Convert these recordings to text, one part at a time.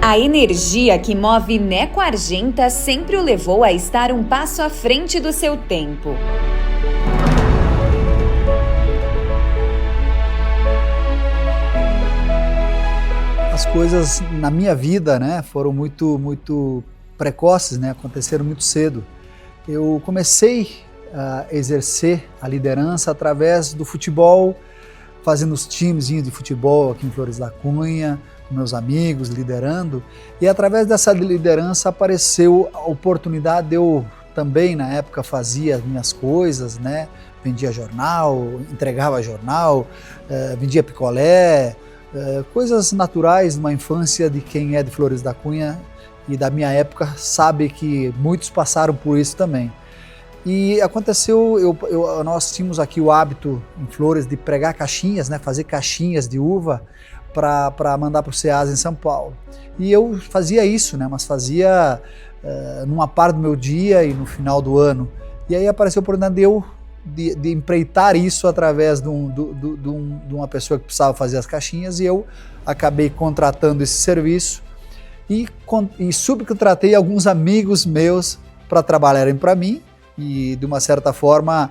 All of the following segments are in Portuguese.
A energia que move Neco Argenta sempre o levou a estar um passo à frente do seu tempo. As coisas na minha vida, né, foram muito precoces, né, aconteceram muito cedo. Eu comecei a exercer a liderança através do futebol, fazendo os timezinhos de futebol aqui em Flores da Cunha, com meus amigos, liderando. E através dessa liderança apareceu a oportunidade de eu também, na época, fazia as minhas coisas, né, vendia jornal, entregava jornal, vendia picolé, coisas naturais de uma infância de quem é de Flores da Cunha e da minha época sabe que muitos passaram por isso também. E aconteceu, nós tínhamos aqui o hábito em Flores de pregar caixinhas, né, fazer caixinhas de uva para mandar para o Ceasa em São Paulo. E eu fazia isso, né, mas fazia numa parte do meu dia e no final do ano. E aí apareceu a oportunidade de empreitar isso através de uma pessoa que precisava fazer as caixinhas e eu acabei contratando esse serviço e subcontratei alguns amigos meus para trabalharem para mim e de uma certa forma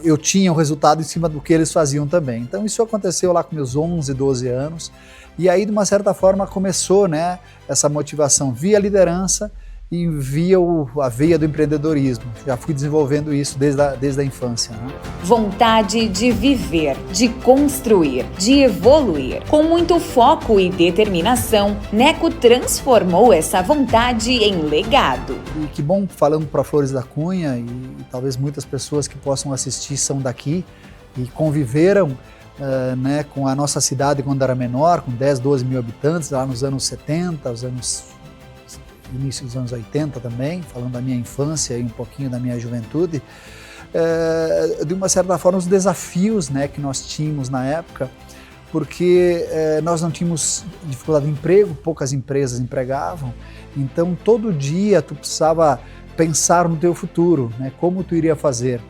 eu tinha o resultado em cima do que eles faziam também. Então isso aconteceu lá com meus 11, 12 anos e aí de uma certa forma começou, né, essa motivação via liderança e via a veia do empreendedorismo. Já fui desenvolvendo isso desde a infância. Né? Vontade de viver, de construir, de evoluir. Com muito foco e determinação, Neco transformou essa vontade em legado. E que bom, falando para Flores da Cunha, e talvez muitas pessoas que possam assistir são daqui e conviveram né, com a nossa cidade quando era menor, com 10, 12 mil habitantes, lá nos anos 70, início dos anos 80 também, falando da minha infância e um pouquinho da minha juventude, de uma certa forma os desafios, né, que nós tínhamos na época, porque nós não tínhamos dificuldade de emprego, poucas empresas empregavam, então todo dia tu precisava pensar no teu futuro, né, como tu iria fazer.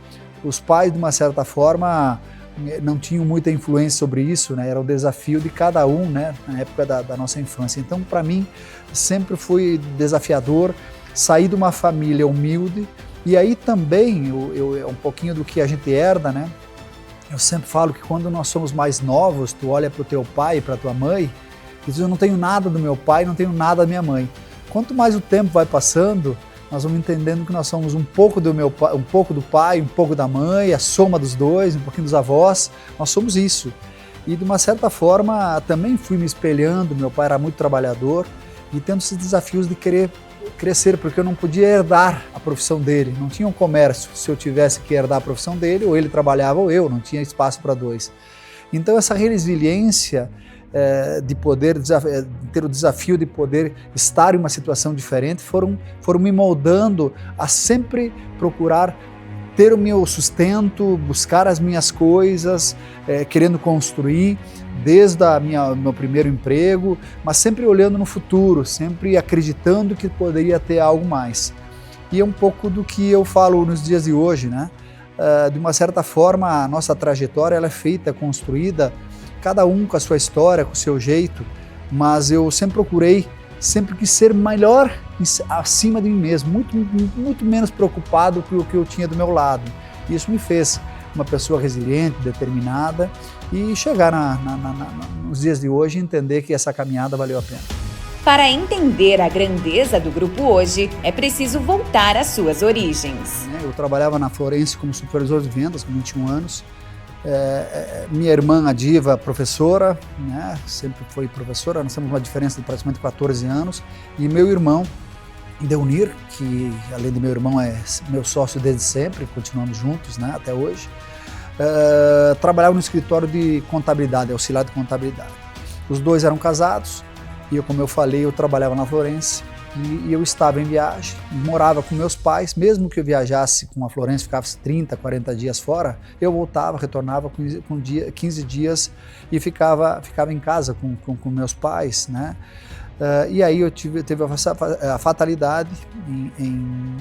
Os pais, de uma certa forma, não tinham muita influência sobre isso, né? Era o desafio de cada um, né? Na época da nossa infância. Então, para mim, sempre foi desafiador sair de uma família humilde e aí também, um pouquinho do que a gente herda, né? Eu sempre falo que quando nós somos mais novos, tu olha para o teu pai e para a tua mãe e diz, eu não tenho nada do meu pai, não tenho nada da minha mãe. Quanto mais o tempo vai passando, nós vamos entendendo que nós somos um pouco do meu pai, um pouco do pai, um pouco da mãe, a soma dos dois, um pouquinho dos avós, nós somos isso. E de uma certa forma também fui me espelhando, meu pai era muito trabalhador e tendo esses desafios de querer crescer, porque eu não podia herdar a profissão dele, não tinha um comércio, se eu tivesse que herdar a profissão dele, ou ele trabalhava ou eu, não tinha espaço para dois. Então essa resiliência de poder ter o desafio de poder estar em uma situação diferente foram me moldando a sempre procurar ter o meu sustento, buscar as minhas coisas, querendo construir desde meu primeiro emprego, mas sempre olhando no futuro, sempre acreditando que poderia ter algo mais. E é um pouco do que eu falo nos dias de hoje, né? De uma certa forma, a nossa trajetória ela é feita, construída, cada um com a sua história, com o seu jeito, mas eu sempre procurei, sempre quis ser melhor acima de mim mesmo, muito menos preocupado com o que eu tinha do meu lado. Isso me fez uma pessoa resiliente, determinada e chegar nos dias de hoje e entender que essa caminhada valeu a pena. Para entender a grandeza do grupo hoje, é preciso voltar às suas origens. Eu trabalhava na Florence como supervisor de vendas com 21 anos. Minha irmã, a Diva, professora, né, sempre foi professora, nós temos uma diferença de praticamente 14 anos, e meu irmão, Deunir, que além de meu irmão é meu sócio desde sempre, continuamos juntos, né, até hoje, trabalhava no escritório de contabilidade, auxiliar de contabilidade. Os dois eram casados, e como eu falei, eu trabalhava na Florence, e eu estava em viagem, morava com meus pais, mesmo que eu viajasse com a Florence, ficasse 30, 40 dias fora, eu voltava, retornava com 15 dias e ficava em casa com meus pais, né? E aí eu teve a fatalidade em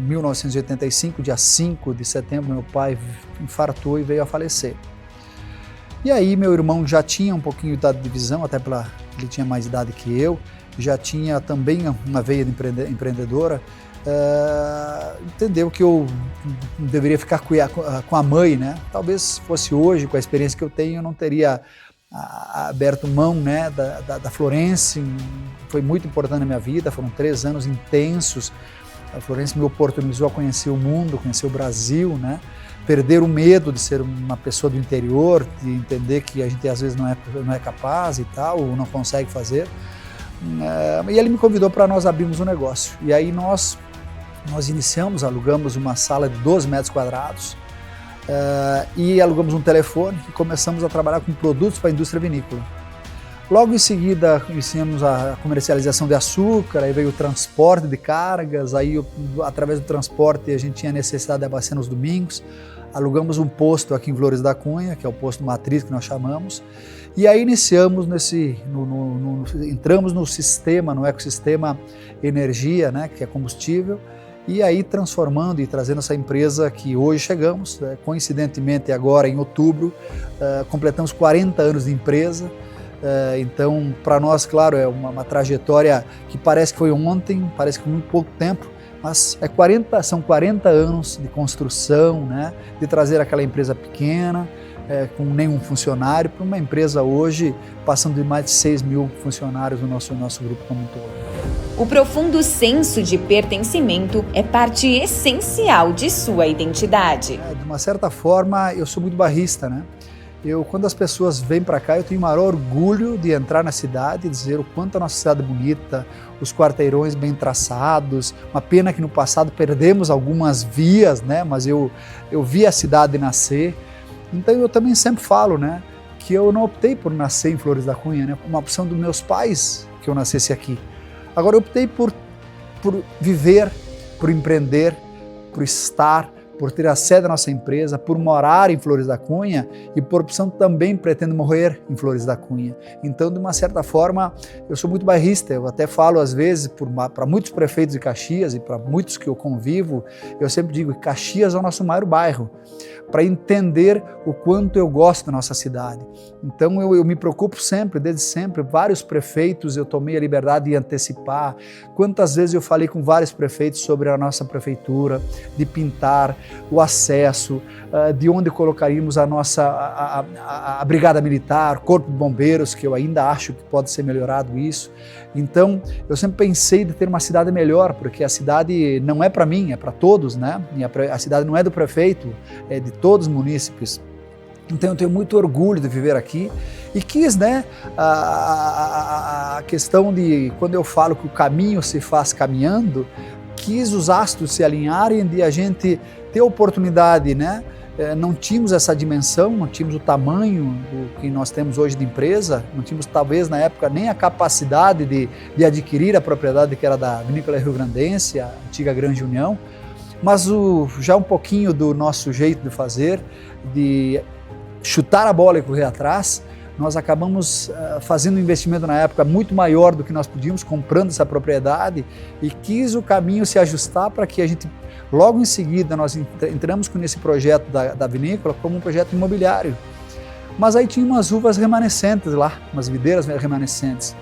1985, dia 5 de setembro, meu pai infartou e veio a falecer. E aí meu irmão já tinha um pouquinho da divisão, até pela ele tinha mais idade que eu, já tinha também uma veia de empreendedora, entendeu que eu deveria ficar com a mãe, né? Talvez fosse hoje, com a experiência que eu tenho, eu não teria aberto mão, né, da Florence. Foi muito importante na minha vida, foram 3 anos intensos. A Florence me oportunizou a conhecer o mundo, conhecer o Brasil, né? Perder o medo de ser uma pessoa do interior, de entender que a gente às vezes não é capaz e tal, ou não consegue fazer. E ele me convidou para nós abrirmos um negócio. E aí nós iniciamos, alugamos uma sala de 12 metros quadrados e alugamos um telefone e começamos a trabalhar com produtos para a indústria vinícola. Logo em seguida, iniciamos a comercialização de açúcar, aí veio o transporte de cargas, aí através do transporte a gente tinha necessidade de abastecer nos domingos, alugamos um posto aqui em Flores da Cunha, que é o posto matriz que nós chamamos, e aí iniciamos entramos no sistema, no ecossistema energia, né, que é combustível, e aí transformando e trazendo essa empresa que hoje chegamos, coincidentemente agora em outubro, completamos 40 anos de empresa. Então, para nós, claro, é uma trajetória que parece que foi ontem, parece que foi muito pouco tempo, mas são 40 anos de construção, né, de trazer aquela empresa pequena, com nenhum funcionário, para uma empresa hoje passando de mais de 6 mil funcionários no nosso grupo como um todo. O profundo senso de pertencimento é parte essencial de sua identidade. De uma certa forma, eu sou muito bairrista, né? Quando as pessoas vêm para cá, eu tenho o maior orgulho de entrar na cidade e dizer o quanto a nossa cidade é bonita, os quarteirões bem traçados. Uma pena que no passado perdemos algumas vias, né? Mas eu vi a cidade nascer. Então eu também sempre falo, né, que eu não optei por nascer em Flores da Cunha, né? Uma opção dos meus pais que eu nascesse aqui. Agora eu optei por viver, por empreender, por estar, por ter a sede da nossa empresa, por morar em Flores da Cunha e por opção também pretendo morrer em Flores da Cunha. Então, de uma certa forma, eu sou muito bairrista, eu até falo às vezes para muitos prefeitos de Caxias e para muitos que eu convivo, eu sempre digo que Caxias é o nosso maior bairro, para entender o quanto eu gosto da nossa cidade. Então eu me preocupo sempre, desde sempre, vários prefeitos eu tomei a liberdade de antecipar, quantas vezes eu falei com vários prefeitos sobre a nossa prefeitura, de pintar o acesso, de onde colocaríamos a Brigada Militar, Corpo de Bombeiros, que eu ainda acho que pode ser melhorado isso. Então eu sempre pensei de ter uma cidade melhor, porque a cidade não é para mim, é para todos, né? A cidade não é do prefeito, é de todos os munícipes. Então eu tenho muito orgulho de viver aqui e quis, né, a questão de, quando eu falo que o caminho se faz caminhando, quis os astros se alinharem de a gente ter a oportunidade, né? Não tínhamos essa dimensão, não tínhamos o tamanho que nós temos hoje de empresa, não tínhamos talvez na época nem a capacidade de adquirir a propriedade que era da Vinícola Riograndense, a antiga Grande União, mas já um pouquinho do nosso jeito de fazer, de chutar a bola e correr atrás, nós acabamos fazendo um investimento na época muito maior do que nós podíamos, comprando essa propriedade e quis o caminho se ajustar para que a gente, logo em seguida, nós entramos nesse projeto da vinícola como um projeto imobiliário. Mas aí tinha umas uvas remanescentes lá, umas videiras remanescentes.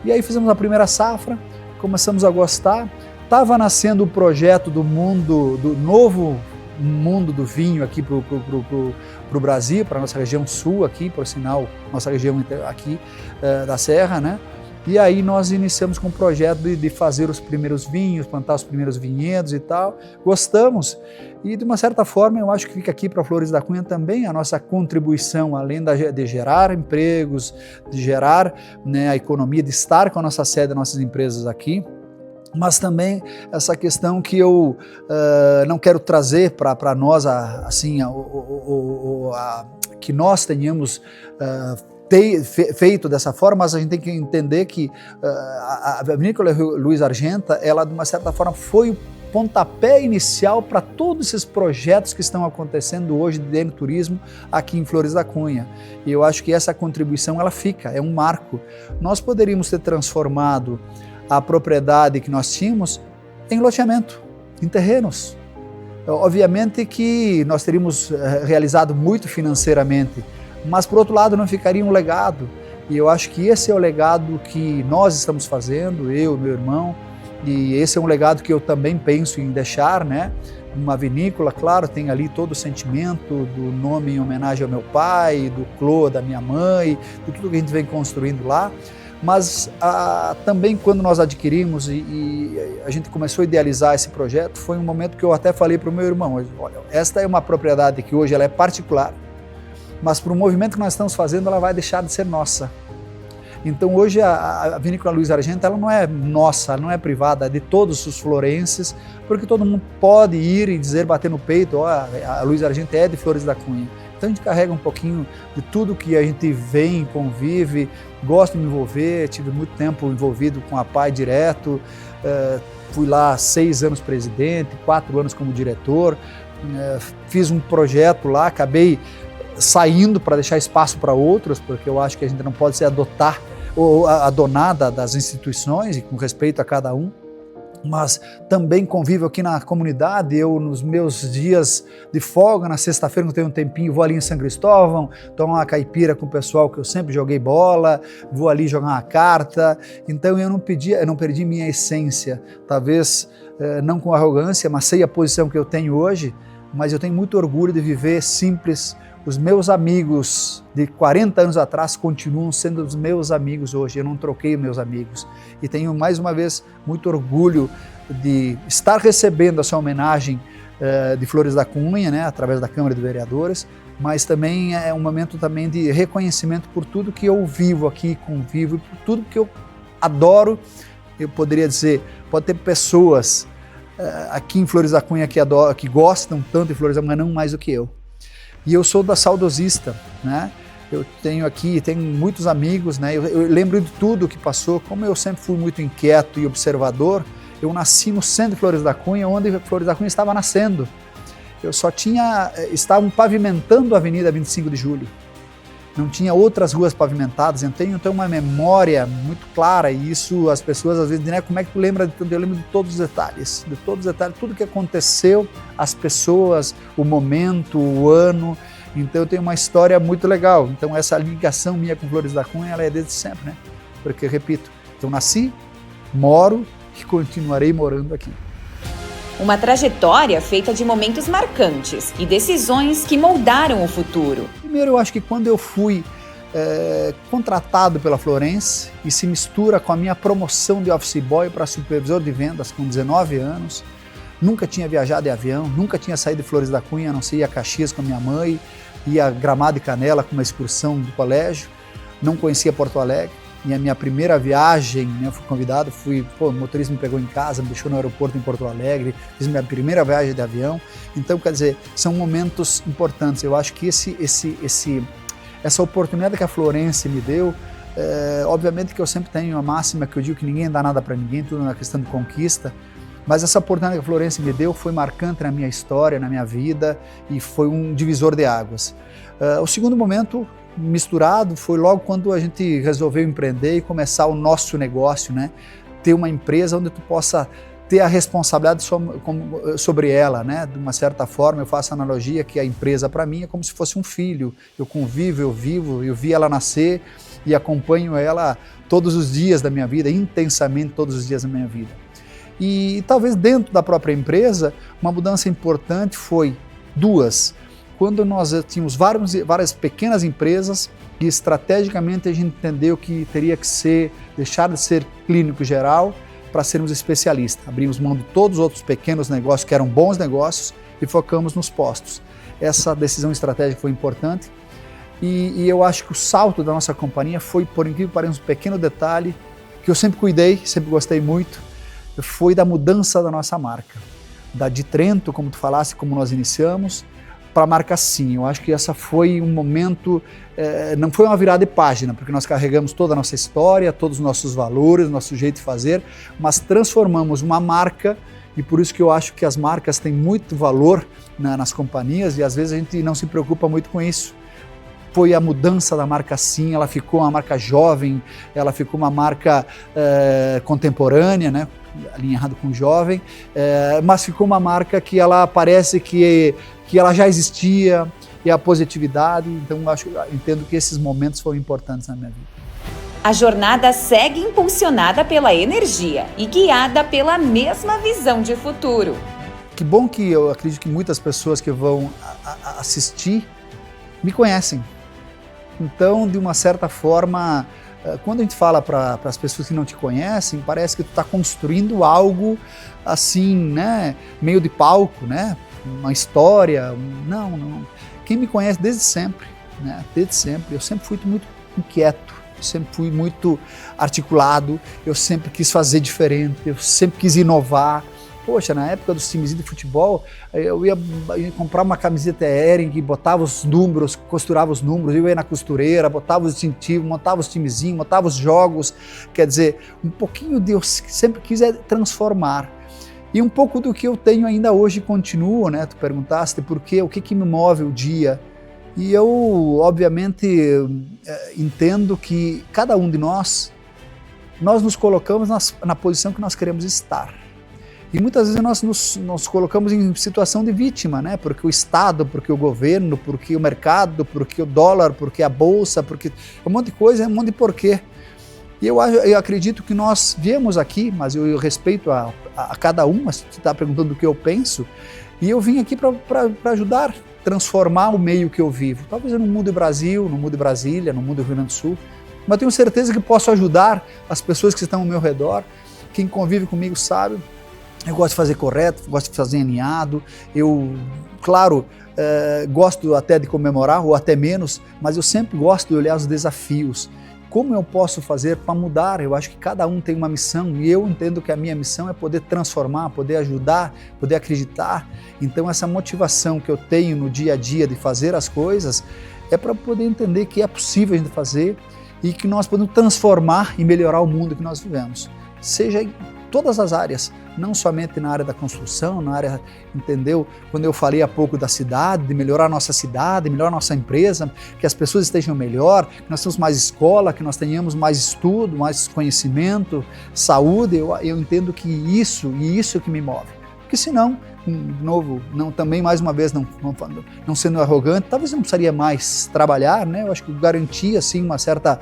E aí fizemos a primeira safra, começamos a gostar, estava nascendo o projeto do novo mundo do vinho aqui para o Brasil, para a nossa região sul aqui, por sinal, nossa região aqui da Serra, né? E aí nós iniciamos com o projeto de fazer os primeiros vinhos, plantar os primeiros vinhedos e tal, gostamos. E de uma certa forma eu acho que fica aqui para Flores da Cunha também a nossa contribuição, além de gerar empregos, de gerar, né, a economia, de estar com a nossa sede, nossas empresas aqui, mas também essa questão que eu não quero trazer para nós, assim, que nós tenhamos feito dessa forma, mas a gente tem que entender que a Vinícola Luiz Argenta, ela de uma certa forma foi o pontapé inicial para todos esses projetos que estão acontecendo hoje de turismo aqui em Flores da Cunha. E eu acho que essa contribuição ela fica, é um marco. Nós poderíamos ter transformado a propriedade que nós tínhamos em loteamento, em terrenos. Obviamente que nós teríamos realizado muito financeiramente, mas por outro lado não ficaria um legado. E eu acho que esse é o legado que nós estamos fazendo, eu e meu irmão, e esse é um legado que eu também penso em deixar, né? Uma vinícola, claro, tem ali todo o sentimento do nome em homenagem ao meu pai, do clô da minha mãe, de tudo que a gente vem construindo lá. Mas também quando nós adquirimos e a gente começou a idealizar esse projeto, foi um momento que eu até falei para o meu irmão, olha, esta é uma propriedade que hoje ela é particular, mas para o movimento que nós estamos fazendo ela vai deixar de ser nossa. Então hoje a Vinícola Luiz Argenta ela não é nossa, ela não é privada, é de todos os florenses, porque todo mundo pode ir e dizer, bater no peito, ó, a Luiz Argenta é de Flores da Cunha. Então a gente carrega um pouquinho de tudo que a gente vem, convive, gosto de me envolver, tive muito tempo envolvido com a PAI direto, fui lá 6 anos presidente, 4 anos como diretor, fiz um projeto lá, acabei saindo para deixar espaço para outros, porque eu acho que a gente não pode ser adonada das instituições e com respeito a cada um, mas também convivo aqui na comunidade. Eu nos meus dias de folga, na sexta-feira, quando tenho um tempinho, vou ali em São Cristóvão, tomar uma caipira com o pessoal que eu sempre joguei bola, vou ali jogar uma carta. Então eu não perdi minha essência, talvez não com arrogância, mas sei a posição que eu tenho hoje, mas eu tenho muito orgulho de viver simples. Os meus amigos de 40 anos atrás continuam sendo os meus amigos hoje, eu não troquei os meus amigos. E tenho mais uma vez muito orgulho de estar recebendo essa homenagem de Flores da Cunha, né, através da Câmara de Vereadores, mas também é um momento também de reconhecimento por tudo que eu vivo aqui, convivo, por tudo que eu adoro. Eu poderia dizer, pode ter pessoas aqui em Flores da Cunha que gostam tanto de Flores da Cunha, mas não mais do que eu. E eu sou da saudosista, né? Eu tenho muitos amigos, né? Eu lembro de tudo que passou. Como eu sempre fui muito inquieto e observador, eu nasci no centro de Flores da Cunha, onde Flores da Cunha estava nascendo. Estavam pavimentando a Avenida 25 de Julho. Não tinha outras ruas pavimentadas. Eu tenho uma memória muito clara, e isso as pessoas às vezes dizem, né, como é que tu lembra de tudo? Eu lembro de todos os detalhes, tudo que aconteceu, as pessoas, o momento, o ano. Então eu tenho uma história muito legal. Então essa ligação minha com Flores da Cunha, ela é desde sempre, né? Porque, repito, eu nasci, moro e continuarei morando aqui. Uma trajetória feita de momentos marcantes e decisões que moldaram o futuro. Primeiro, eu acho que quando eu fui contratado pela Florence e se mistura com a minha promoção de office boy para supervisor de vendas com 19 anos, nunca tinha viajado de avião, nunca tinha saído de Flores da Cunha, a não ser ir a Caxias com a minha mãe, ia a Gramado e Canela com uma excursão do colégio, não conhecia Porto Alegre. E a minha primeira viagem, né, eu fui convidado, o motorista me pegou em casa, me deixou no aeroporto em Porto Alegre, fiz minha primeira viagem de avião. Então, quer dizer, são momentos importantes. Eu acho que essa oportunidade que a Florence me deu, obviamente que eu sempre tenho a máxima que eu digo que ninguém dá nada para ninguém, tudo na questão de conquista, mas essa oportunidade que a Florence me deu foi marcante na minha história, na minha vida, e foi um divisor de águas. O segundo momento misturado foi logo quando a gente resolveu empreender e começar o nosso negócio, né? Ter uma empresa onde tu possa ter a responsabilidade sobre ela, né? De uma certa forma, eu faço a analogia que a empresa para mim é como se fosse um filho. Eu convivo, eu vivo, eu vi ela nascer e acompanho ela todos os dias da minha vida, intensamente todos os dias da minha vida. E talvez dentro da própria empresa, uma mudança importante foi duas. Quando nós tínhamos várias pequenas empresas e estrategicamente a gente entendeu que teria que deixar de ser clínico geral para sermos especialistas. Abrimos mão de todos os outros pequenos negócios que eram bons negócios e focamos nos postos. Essa decisão estratégica foi importante e eu acho que o salto da nossa companhia foi, por incrível que pareça, um pequeno detalhe que eu sempre cuidei, sempre gostei muito, foi da mudança da nossa marca. De Trento, como tu falaste, como nós iniciamos, para a marca Sim. Eu acho que essa foi um momento, não foi uma virada de página, porque nós carregamos toda a nossa história, todos os nossos valores, nosso jeito de fazer, mas transformamos uma marca, e por isso que eu acho que as marcas têm muito valor nas companhias, e às vezes a gente não se preocupa muito com isso. Foi a mudança da marca Sim, ela ficou uma marca jovem, ela ficou uma marca contemporânea, né? Alinhado com jovem, mas ficou uma marca que ela parece que ela já existia, e a positividade. Então entendo que esses momentos foram importantes na minha vida. A jornada segue impulsionada pela energia e guiada pela mesma visão de futuro. Que bom que eu acredito que muitas pessoas que vão assistir me conhecem. Então, de uma certa forma, quando a gente fala para as pessoas que não te conhecem, parece que tu está construindo algo assim, né, meio de palco, né, uma história. Não. Quem me conhece desde sempre, né, desde sempre, eu sempre fui muito inquieto, eu sempre fui muito articulado, eu sempre quis fazer diferente, eu sempre quis inovar. Poxa, na época dos times de futebol, eu ia comprar uma camiseta Hering, botava os números, costurava os números, eu ia na costureira, botava os distintivos, montava os timezinhos, montava os jogos. Quer dizer, um pouquinho de eu sempre quis transformar. E um pouco do que eu tenho ainda hoje continuo, né? Tu perguntaste por quê, o que me move o dia. E eu, obviamente, entendo que cada um de nós nos colocamos na posição que nós queremos estar. E muitas vezes nós nos colocamos em situação de vítima, né? Porque o Estado, porque o governo, porque o mercado, porque o dólar, porque a bolsa, porque um monte de coisa, um monte de porquê. E eu acredito que nós viemos aqui, mas eu respeito a cada um, mas você está perguntando o que eu penso, e eu vim aqui para ajudar, transformar o meio que eu vivo. Talvez eu não mude o Brasil, não mude Brasília, não mude o Rio Grande do Sul, mas tenho certeza que posso ajudar as pessoas que estão ao meu redor. Quem convive comigo sabe. Eu gosto de fazer correto, gosto de fazer alinhado, eu, claro, gosto até de comemorar, ou até menos, mas eu sempre gosto de olhar os desafios. Como eu posso fazer para mudar? Eu acho que cada um tem uma missão e eu entendo que a minha missão é poder transformar, poder ajudar, poder acreditar. Então essa motivação que eu tenho no dia a dia de fazer as coisas é para poder entender que é possível a gente fazer e que nós podemos transformar e melhorar o mundo que nós vivemos. Seja em todas as áreas, não somente na área da construção, na área, entendeu? Quando eu falei há pouco da cidade, de melhorar a nossa cidade, melhorar a nossa empresa, que as pessoas estejam melhor, que nós tenhamos mais escola, que nós tenhamos mais estudo, mais conhecimento, saúde, eu entendo que isso que me move. Porque senão, de novo, também mais uma vez, não sendo arrogante, talvez eu não precisaria mais trabalhar, né? Eu acho que garantia assim, uma certa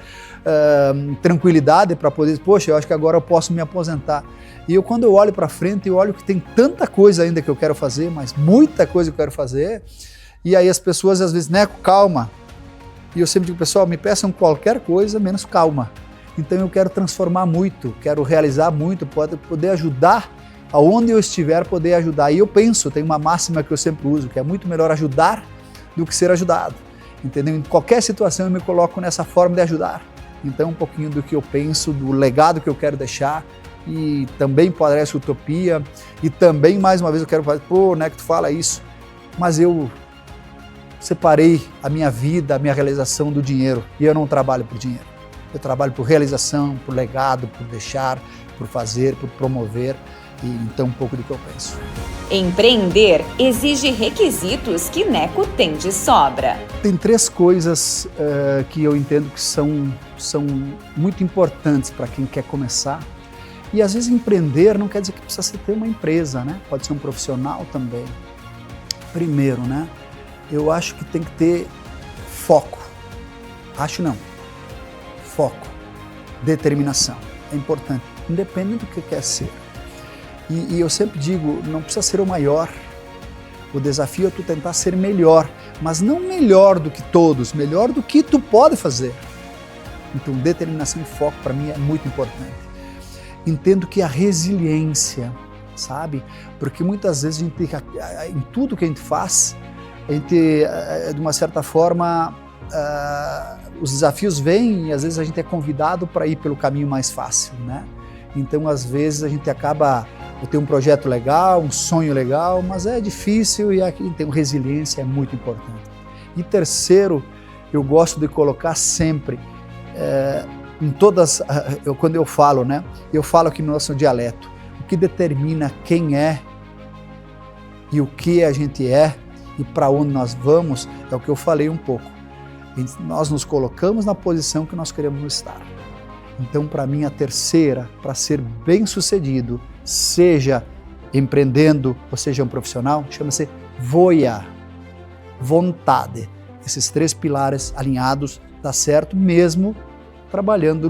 tranquilidade para poder, poxa, eu acho que agora eu posso me aposentar. E quando eu olho para frente, eu olho que tem tanta coisa ainda que eu quero fazer, mas muita coisa que eu quero fazer, e aí as pessoas às vezes, Neco, calma. E eu sempre digo, pessoal, me peçam qualquer coisa, menos calma. Então eu quero transformar muito, quero realizar muito, poder ajudar aonde eu estiver, poder ajudar. E eu penso, tem uma máxima que eu sempre uso, que é muito melhor ajudar do que ser ajudado. Entendeu? Em qualquer situação eu me coloco nessa forma de ajudar. Então um pouquinho do que eu penso, do legado que eu quero deixar, e também parece utopia, e também mais uma vez eu quero falar, pô, né, que tu fala isso, mas eu separei a minha vida, a minha realização do dinheiro, e eu não trabalho por dinheiro. Eu trabalho por realização, por legado, por deixar, por fazer, por promover. E então um pouco do que eu penso. Empreender exige requisitos que Neco tem de sobra. Tem 3 coisas que eu entendo que são muito importantes para quem quer começar. E às vezes empreender não quer dizer que precisa ter uma empresa, né? Pode ser um profissional também. Primeiro, né? Eu acho que tem que ter foco. Acho não. Foco. Determinação. É importante. Independente do que quer ser. E eu sempre digo, não precisa ser o maior. O desafio é tu tentar ser melhor, mas não melhor do que todos, melhor do que tu pode fazer. Então, determinação e foco para mim é muito importante. Entendo que a resiliência, sabe? Porque muitas vezes a gente, em tudo que a gente faz, a gente, de uma certa forma, os desafios vêm e às vezes a gente é convidado para ir pelo caminho mais fácil, né? Então, às vezes, a gente acaba, eu tenho um projeto legal, um sonho legal, mas é difícil e aqui tem resiliência, é muito importante. E terceiro, eu gosto de colocar sempre, em todas, quando eu falo, né? Eu falo aqui no nosso dialeto, o que determina quem é e o que a gente é e para onde nós vamos, é o que eu falei um pouco. Nós nos colocamos na posição que nós queremos estar. Então, para mim, a terceira, para ser bem-sucedido, seja empreendendo ou seja um profissional, chama-se voia, vontade. Esses 3 pilares alinhados, dá certo mesmo trabalhando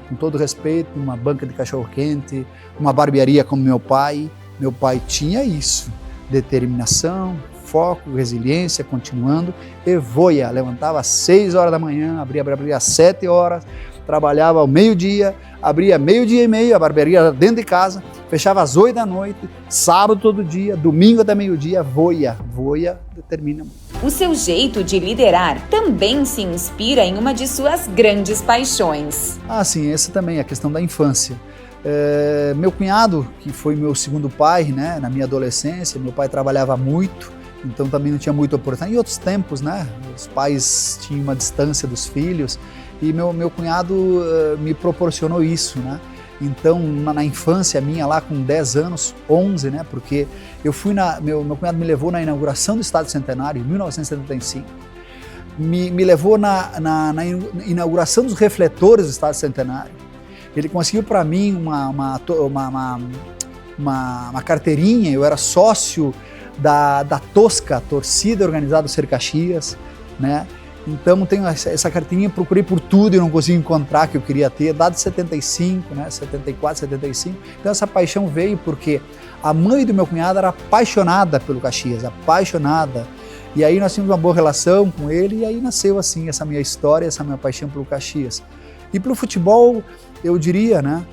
com todo respeito, numa banca de cachorro-quente, uma barbearia como meu pai. Meu pai tinha isso, determinação, foco, resiliência, continuando, e voia, levantava às 6 horas da manhã, abria às 7 horas, trabalhava ao meio-dia, abria meio-dia e meio, a barbearia dentro de casa, fechava às 8 da noite, sábado todo dia, domingo até meio-dia, voia, determina muito. O seu jeito de liderar também se inspira em uma de suas grandes paixões. Sim, essa também é a questão da infância. Meu cunhado, que foi meu segundo pai, né, na minha adolescência, meu pai trabalhava muito, então também não tinha muita oportunidade. Em outros tempos, né, os pais tinham uma distância dos filhos e meu cunhado me proporcionou isso, né. Então, na infância minha, lá com 10 anos, 11, né, porque eu fui meu cunhado me levou na inauguração do Estádio Centenário, em 1975, me levou na inauguração dos refletores do Estádio Centenário. Ele conseguiu para mim uma carteirinha, eu era sócio da Tosca, torcida organizada do Ser Caxias, né? Então tenho essa carteirinha, procurei por tudo e não consegui encontrar, que eu queria ter, dado de 75, né? 74, 75. Então essa paixão veio porque a mãe do meu cunhado era apaixonada pelo Caxias, apaixonada. E aí nós tínhamos uma boa relação com ele e aí nasceu assim essa minha história, essa minha paixão pelo Caxias. E pelo futebol, eu diria, né,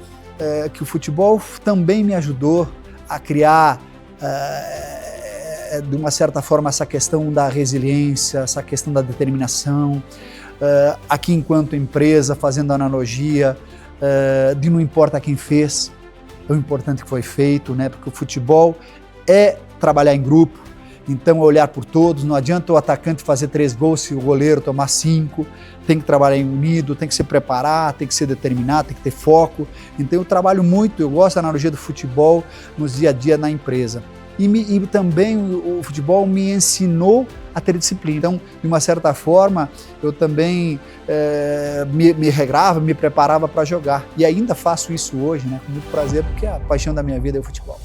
que o futebol também me ajudou a criar, de uma certa forma, essa questão da resiliência, essa questão da determinação. Aqui, enquanto empresa, fazendo analogia de não importa quem fez, é o importante que foi feito, né, porque o futebol é trabalhar em grupo. Então, olhar por todos, não adianta o atacante fazer 3 gols se o goleiro tomar 5, tem que trabalhar unido, tem que se preparar, tem que ser determinado, tem que ter foco. Então, eu trabalho muito, eu gosto da analogia do futebol nos dia a dia na empresa. E também o futebol me ensinou a ter disciplina. Então, de uma certa forma, eu também me regrava, me preparava para jogar. E ainda faço isso hoje, né, com muito prazer, porque a paixão da minha vida é o futebol.